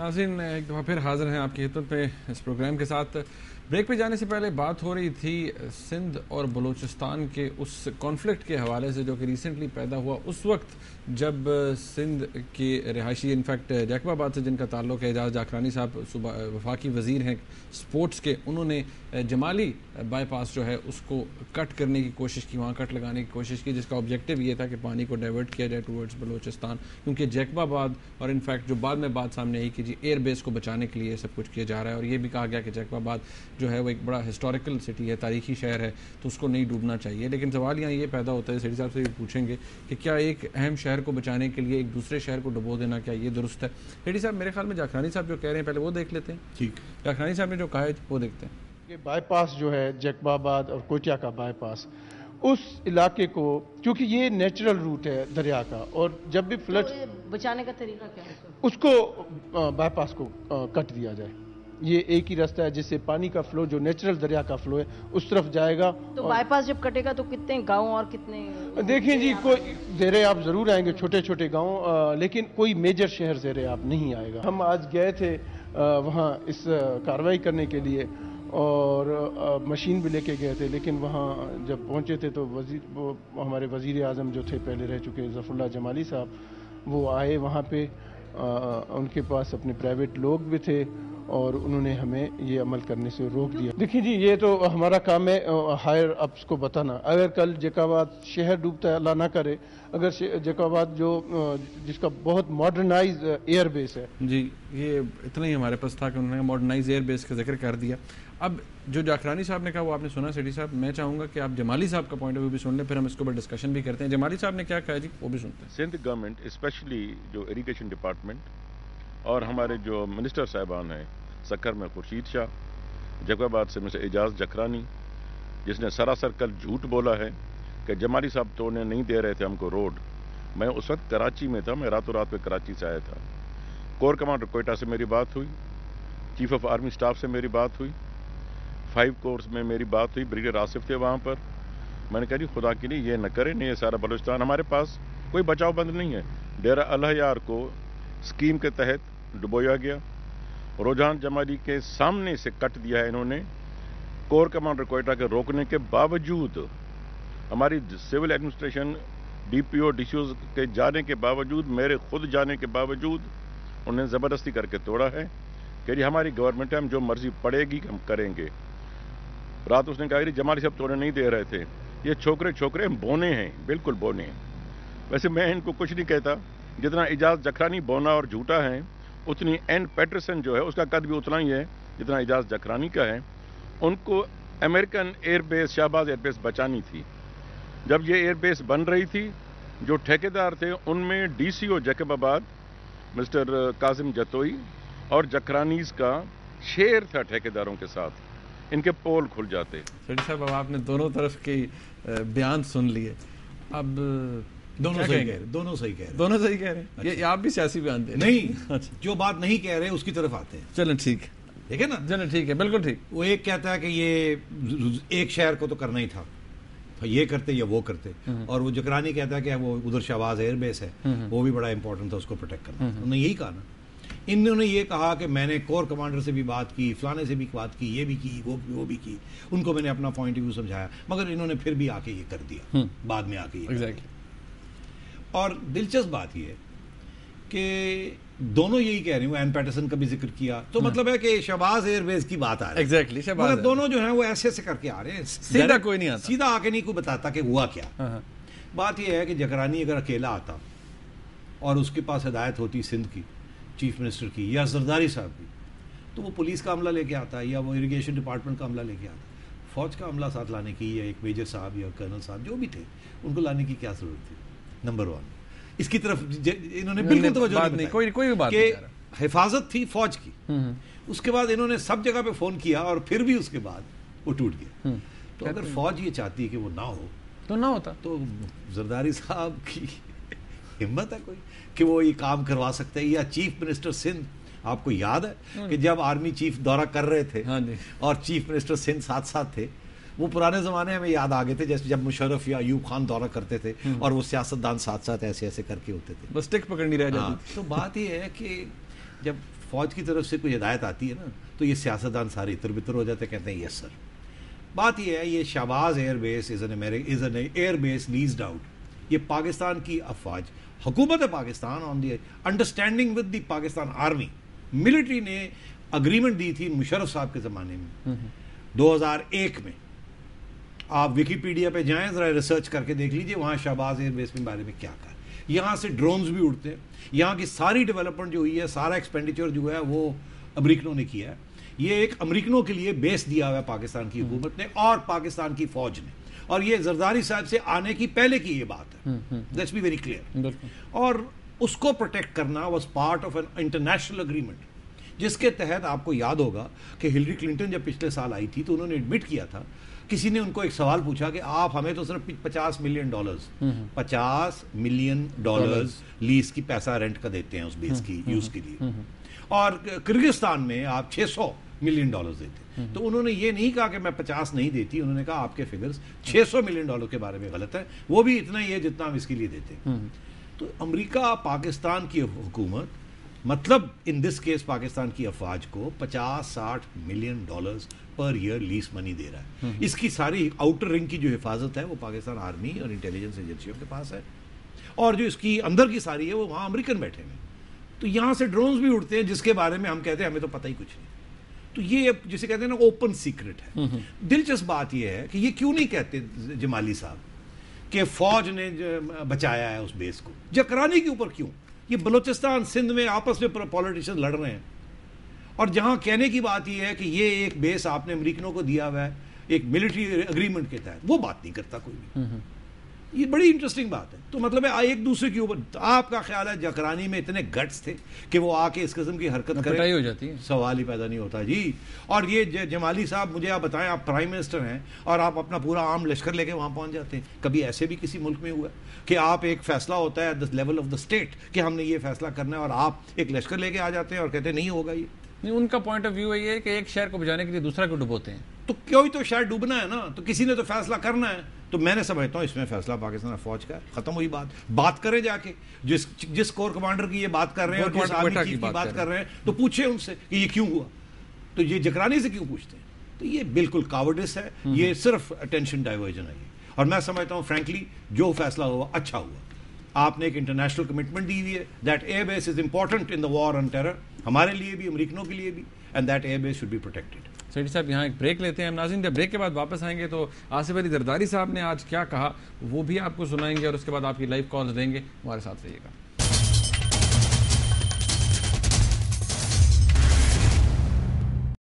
ناظرین ایک دفعہ پھر حاضر ہیں آپ کی خدمت میں اس پروگرام کے ساتھ. بریک پہ جانے سے پہلے بات ہو رہی تھی سندھ اور بلوچستان کے اس کانفلکٹ کے حوالے سے جو کہ ریسنٹلی پیدا ہوا اس وقت جب سندھ کے رہائشی انفیکٹ جیکب آباد سے جن کا تعلق ہے اعجاز جاکرانی صاحب وفاقی وزیر ہیں سپورٹس کے, انہوں نے جمالی بائی پاس جو ہے اس کو کٹ کرنے کی کوشش کی, وہاں کٹ لگانے کی کوشش کی جس کا آبجیکٹیو یہ تھا کہ پانی کو ڈائیورٹ کیا جائے ٹورڈز بلوچستان, کیونکہ جیکب آباد اور انفیکٹ جو بعد میں بات سامنے آئی کہ جی ایئر بیس کو بچانے کے لیے سب کچھ کیا جا رہا ہے, اور یہ بھی کہا گیا کہ جیکب آباد جو ہے وہ ایک بڑا ہسٹوریکل سٹی ہے, تاریخی شہر ہے, تو اس کو نہیں ڈوبنا چاہیے. لیکن سوال یہاں یہ پیدا ہوتا ہے, سیٹھی صاحب سے بھی پوچھیں گے کہ کیا ایک اہم شہر کو بچانے کے لیے ایک دوسرے شہر کو ڈبو دینا کیا یہ درست ہے؟ سیٹھی صاحب میرے خیال میں جاکرانی صاحب جو کہہ رہے ہیں پہلے وہ دیکھ لیتے ہیں. ٹھیک, جاکرانی صاحب نے جو کہا ہے وہ دیکھتے ہیں. کہ بائی پاس جو ہے جیکب آباد اور کوئٹہ کا بائی پاس, اس علاقے کو چونکہ یہ نیچرل روٹ ہے دریا کا, اور جب بھی فلڈ بچانے کا طریقہ کیا ہے اس کو بائی پاس کو کٹ دیا جائے. یہ ایک ہی راستہ ہے جس سے پانی کا فلو جو نیچرل دریا کا فلو ہے اس طرف جائے گا. تو بائی پاس جب کٹے گا تو کتنے گاؤں اور کتنے دیکھیں جی, کوئی زیر آپ ضرور آئیں گے, چھوٹے چھوٹے گاؤں, لیکن کوئی میجر شہر زیر آپ نہیں آئے گا. ہم آج گئے تھے وہاں اس کارروائی کرنے کے لیے اور مشین بھی لے کے گئے تھے, لیکن وہاں جب پہنچے تھے تو ہمارے وزیر اعظم جو تھے پہلے رہ چکے ظفر اللہ جمالی صاحب, وہ آئے وہاں پہ, ان کے پاس اپنے پرائیویٹ لوگ بھی تھے اور انہوں نے ہمیں یہ عمل کرنے سے روک دیا. دیکھیں جی, یہ تو ہمارا کام ہے ہائر اپس کو بتانا. اگر کل جیکب آباد شہر ڈوبتا ہے, اللہ نہ کرے, اگر جیکب آباد جو جس کا بہت ماڈرنائز ایئر بیس ہے. جی, یہ اتنا ہی ہمارے پاس تھا کہ انہوں نے ماڈرنائز ایئر بیس کا ذکر کر دیا. اب جو جاکرانی صاحب نے کہا وہ آپ نے سنا. سیٹھی صاحب میں چاہوں گا کہ آپ جمالی صاحب کا پوائنٹ آف ویو بھی سن لیں, پھر ہم اس کے اوپر ڈسکشن بھی کرتے ہیں. جمالی صاحب نے کیا کہا جی وہ بھی سنتے ہیں. سندھ گورنمنٹ اسپیشلی جو اریگیشن ڈپارٹمنٹ اور ہمارے جو منسٹر صاحبان ہیں سکر میں خورشید شاہ, جیکب آباد سے مسٹر اعجاز جاکرانی, جس نے سراسر کل جھوٹ بولا ہے کہ جمالی صاحب توڑنے نہیں دے رہے تھے ہم کو روڈ. میں اس وقت کراچی میں تھا, میں راتوں رات پہ کراچی سے آیا تھا. کور کمانڈر کوئٹہ سے میری بات ہوئی, چیف آف آرمی سٹاف سے میری بات ہوئی, 5 کورس میں میری بات ہوئی, بریگیڈیئر آصف تھے وہاں پر. میں نے کہا جی خدا کے لیے یہ نہ کریں, نہیں یہ سارا بلوچستان ہمارے پاس کوئی بچاؤ بند نہیں ہے. ڈیرہ الحیار کو اسکیم کے تحت ڈبویا گیا, رجحان جمالی کے سامنے سے کٹ دیا ہے انہوں نے. کور کمانڈر کوئٹہ کے روکنے کے باوجود, ہماری civil administration D P O D C O کے جانے کے باوجود, میرے خود جانے کے باوجود انہوں نے زبردستی کر کے توڑا ہے کہ جی ہماری گورنمنٹ ہے, ہم جو مرضی پڑے گی ہم کریں گے. رات اس نے کہا کہ جمالی صاحب توڑنے نہیں دے رہے تھے, یہ چھوکرے بونے ہیں, بالکل بونے ہیں. ویسے میں ان کو کچھ نہیں کہتا, جتنا اعجاز جاکرانی بونا اور جھوٹا ہے اتنی این پیٹرسن جو ہے اس کا قد بھی اتنا ہی ہے جتنا اعجاز جاکرانی کا ہے. ان کو American air base Shahbaz air base بچانی تھی. جب یہ ایئر بیس بن رہی تھی, جو ٹھیکیدار تھے ان میں ڈی سی او جیکب آباد مسٹر کاظم جتوئی اور جاکرانیز کا شیر تھا ٹھیکیداروں کے ساتھ, ان کے پول کھل جاتے. سیٹھی صاحب اب آپ نے دونوں طرف کے بیان سن لیے, اب دونوں صحیح کہہ رہے ہیں. یہ آپ بھی سیاسی بیان دیں نہیں, جو بات نہیں کہہ رہے اس کی طرف آتے ہیں. چلیں ٹھیک ہے نا, چلیں ٹھیک ہے, بالکل ٹھیک. وہ ایک کہتا ہے کہ یہ ایک شہر کو تو کرنا ہی تھا, یہ کرتے یا وہ کرتے, اور وہ جاکرانی کہتا ہے کہ وہ ادھر شہباز ایئر بیس ہے, وہ بھی بڑا امپورٹنٹ تھا اس کو پروٹیکٹ کرنا. انہوں نے یہی کہا نا, انہوں نے یہ کہا کہ میں نے کور کمانڈر سے بھی بات کی, فلانے سے بھی بات کی, یہ بھی کی, وہ بھی کی, ان کو میں نے اپنا پوائنٹ آف ویو سمجھایا, مگر انہوں نے پھر بھی آ کے یہ کر دیا بعد میں آ کے یہ. اور دلچسپ بات یہ ہے کہ دونوں یہی کہہ رہے ہیں, وہ این پیٹرسن کا بھی ذکر کیا, تو مطلب ہے کہ شہباز ایئر بیس کی بات آ رہی ہے. مگر دونوں جو ہیں وہ ایسے کر کے آ رہے ہیں, سیدھا کوئی نہیں آتا, سیدھا آ کے نہیں کوئی بتاتا کہ ہوا کیا. بات یہ ہے کہ جاکرانی اگر اکیلا آتا اور اس کے پاس ہدایت ہوتی سندھ کی چیف منسٹر کی یا زرداری صاحب کی, تو وہ پولیس کا عملہ لے کے آتا یا وہ اریگیشن ڈپارٹمنٹ کا عملہ لے کے آتا. فوج کا عملہ ساتھ لانے کی, یا ایک میجر صاحب یا کرنل صاحب جو بھی تھے, ان کو لانے کی کیا ضرورت تھی؟ نمبر 1, اس کی طرف انہوں نے بالکل توجہ نہیں, کوئی بات کہ حفاظت تھی فوج کی. اس کے بعد انہوں نے سب جگہ پہ فون کیا اور پھر بھی اس کے بعد وہ ٹوٹ گیا. تو اگر فوج یہ چاہتی کہ وہ نہ ہو تو نہ ہوتا, تو زرداری صاحب کی ہمت ہے کوئی کہ وہ یہ کام کروا سکتے ہیں. یا چیف منسٹر سندھ, آپ کو یاد ہے کہ جب آرمی چیف دورہ کر رہے تھے اور چیف منسٹر سندھ ساتھ ساتھ تھے, وہ پرانے زمانے میں یاد آ گئے تھے جیسے جب مشرف یا ایوب خان دورہ کرتے تھے اور وہ سیاستدان ساتھ ساتھ ایسے ایسے کر کے ہوتے تھے, بس ٹک پکڑنی رہ جاتی. تو بات یہ ہے کہ جب فوج کی طرف سے کوئی ہدایت آتی ہے نا تو یہ سیاستدان سارے اتر بتر ہو جاتے، کہتے ہیں یس سر. بات یہ ہے، یہ Shahbaz air base is an air base leased out. یہ پاکستان کی افواج، حکومت Pakistan on the understanding with the Pakistan army, military نے اگریمنٹ دی تھی مشرف صاحب کے زمانے میں 2001 میں. آپ ویکیپیڈیا پہ جائیں ذرا ریسرچ کر کے دیکھ لیجئے وہاں شہباز ایئر بیس کے بارے میں کیا کہا. یہاں سے ڈرونز بھی اڑتے ہیں، یہاں کی ساری ڈیولپمنٹ جو ہوئی ہے، سارا ایکسپینڈیچر جو ہے وہ امریکنوں نے کیا ہے. یہ ایک امریکنوں کے لیے بیس دیا ہوا ہے پاکستان کی حکومت نے اور پاکستان کی فوج نے، اور یہ زرداری صاحب سے آنے کی پہلے کی یہ بات ہے. Let's be very clear. اور اس کو پروٹیکٹ کرنا was part of an international agreement, جس کے تحت آپ کو یاد ہوگا کہ ہلری کلنٹن جب پچھلے سال آئی تھی تو انہوں نے ایڈمٹ کیا تھا، کسی نے ان کو ایک سوال پوچھا کہ آپ ہمیں تو صرف $50 ملین لیز کی پیسہ رینٹ کا دیتے ہیں اس بیس کی یوز کے لیے، اور کرگستان میں آپ $600 ملین دیتے. تو انہوں نے یہ نہیں کہا کہ میں 50 نہیں دیتی، انہوں نے کہا آپ کے فگرز $600 ملین کے بارے میں غلط ہے، وہ بھی اتنا ہی ہے جتنا ہم اس کے لیے دیتے. تو امریکہ پاکستان کی حکومت، مطلب ان دس کیس پاکستان کی افواج کو $50-60 ملین پر ایئر لیز منی دے رہا ہے. اس کی ساری آؤٹر رنگ کی جو حفاظت ہے وہ پاکستان آرمی اور انٹیلیجنس ایجنسیوں کے پاس ہے، اور جو اس کی اندر کی ساری ہے وہ وہاں امریکن بیٹھے ہیں. تو یہاں سے ڈرونز بھی اڑتے ہیں جس کے بارے میں ہم کہتے ہیں ہمیں تو پتہ ہی کچھ نہیں. تو یہ جسے کہتے ہیں نا اوپن سیکرٹ ہے. دلچسپ بات یہ ہے کہ یہ کیوں نہیں کہتے جمالی صاحب کہ فوج نے بچایا ہے اس بیس کو، جکرانی کے اوپر کیوں؟ یہ بلوچستان سندھ میں آپس میں پولیٹیشین لڑ رہے ہیں، اور جہاں کہنے کی بات یہ ہے کہ یہ ایک بیس آپ نے امریکنوں کو دیا ہوا ہے ایک ملٹری اگریمنٹ کے تحت، وہ بات نہیں کرتا کوئی بھی. یہ بڑی انٹرسٹنگ بات ہے. تو مطلب ہے ایک دوسرے کے اوپر آپ کا خیال ہے جکرانی میں اتنے گٹس تھے کہ وہ آ کے اس قسم کی حرکت کرے؟ ہو جاتی ہے، سوال ہی پیدا نہیں ہوتا جی. اور یہ جمالی صاحب مجھے آپ بتائیں، آپ پرائم منسٹر ہیں اور آپ اپنا پورا عام لشکر لے کے وہاں پہنچ جاتے ہیں. کبھی ایسے بھی کسی ملک میں ہوا ہے کہ آپ ایک فیصلہ ہوتا ہے at the level of the state کہ ہم نے یہ فیصلہ کرنا ہے اور آپ ایک لشکر لے کے آ جاتے ہیں اور کہتے ہیں نہیں ہوگا یہ؟ نہیں، ان کا پوائنٹ آف ویو یہ ہے کہ ایک شہر کو بچانے کے لیے دوسرا کو ڈبوتے ہیں. تو کوئی تو شاید ڈوبنا ہے نا، تو کسی نے تو فیصلہ کرنا ہے. تو میں نے سمجھتا ہوں اس میں فیصلہ پاکستان فوج کا ہے. ختم ہوئی بات کریں جا کے جس کور کمانڈر کی یہ بات کر رہے ہیں اور جس آرمی چیف کی بات کر رہے ہیں تو پوچھیں ان سے کہ یہ کیوں ہوا. تو یہ جکرانی سے کیوں پوچھتے ہیں؟ تو یہ بالکل کاورڈس ہے، یہ صرف اٹینشن ڈائیورژن ہے. اور میں سمجھتا ہوں فرینکلی جو فیصلہ ہوا اچھا ہوا. آپ نے ایک انٹرنیشنل کمٹمنٹ دی ہوئی ہے that air base is important in the war on terror, ہمارے لیے بھی امریکنوں کے لیے بھی، and that air base should be protected. سیٹھی صاحب یہاں ایک بریک لیتے ہیں. ناظرین جب بریک کے بعد واپس آئیں گے تو آصف علی زرداری صاحب نے آج کیا کہا وہ بھی آپ کو سنائیں گے، اور اس کے بعد آپ کی لائیو کالز دیں گے. ہمارے ساتھ رہیے گا.